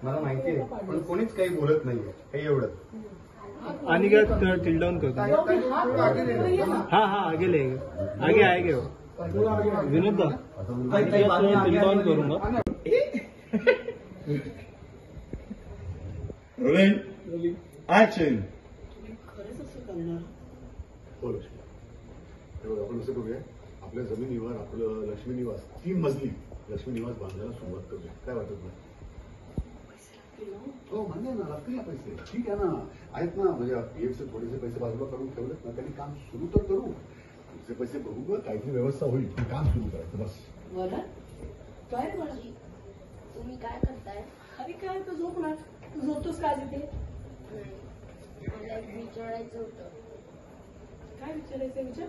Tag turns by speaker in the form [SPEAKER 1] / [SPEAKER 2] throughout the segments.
[SPEAKER 1] मला माहिती आहे पण कोणीच काही बोलत नाहीये हे एवढं
[SPEAKER 2] आणि काय टिल डाउन करतो हाँ हाँ आगे लेंगे आगे आएंगे वो विनोद दा टिल डाउन करूंगा
[SPEAKER 1] ऍक्शन आपण असं करूया आपल्या जमिनीवर आपलं लक्ष्मी निवास 3 मजली लक्ष्मी निवास बांधायला सुरुवात करूया काय वाटत नाही हो मान्य ना लागतील ना पैसे ठीक आहे ना आहेत ना म्हणजे पीएफचे थोडेसे पैसे बाजूला करून ठेवलेत ना त्यांनी काम सुरू तर करू तुमचे पैसे बघू का काहीतरी व्यवस्था होईल पण काम सुरू करायचं बस
[SPEAKER 3] काय म्हणाली तुम्ही काय करताय अरे काय तू झोपणार तू झोपतोस का तिथे मला विचारायचं होतं काय विचारायचं विचार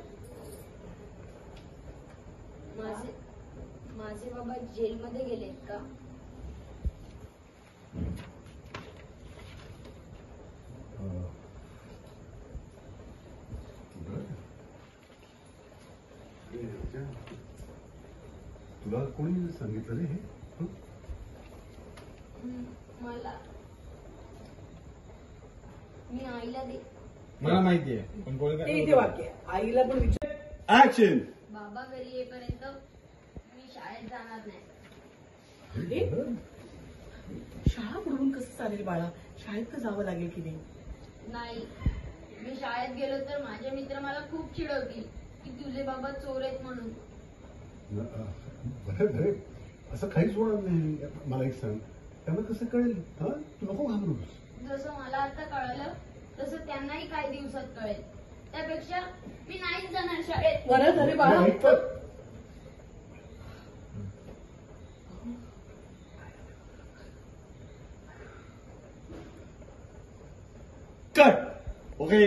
[SPEAKER 3] माझे बाबा जेलमध्ये गेलेत का
[SPEAKER 1] तुला कोणी सांगितलं रे हे
[SPEAKER 3] मला मी आईला दे
[SPEAKER 2] मला माहिती आहे पण कोणी
[SPEAKER 4] वाक्य आईला पण विचार
[SPEAKER 1] ऍक्शन
[SPEAKER 3] बाबा घरी येईपर्यंत मी शाळेत जाणार नाही
[SPEAKER 4] शाळा बुडवून कसं चालेल बाळा शाळेत तर जावं लागेल की
[SPEAKER 3] नाही मी शाळेत गेलो तर माझे मित्र मला खूप चिडवतील की तुझे बाबा चोर आहेत म्हणून
[SPEAKER 1] बरे असं काहीच होणार नाही मला एक सांग त्यामुळे कसं कळेल हा तू नको घाबरूस
[SPEAKER 3] जसं मला आता कळलं तसं त्यांनाही काही दिवसात कळेल त्यापेक्षा मी नाहीच जाणार शाळेत
[SPEAKER 4] बरं झाले बाळा
[SPEAKER 1] कट ओके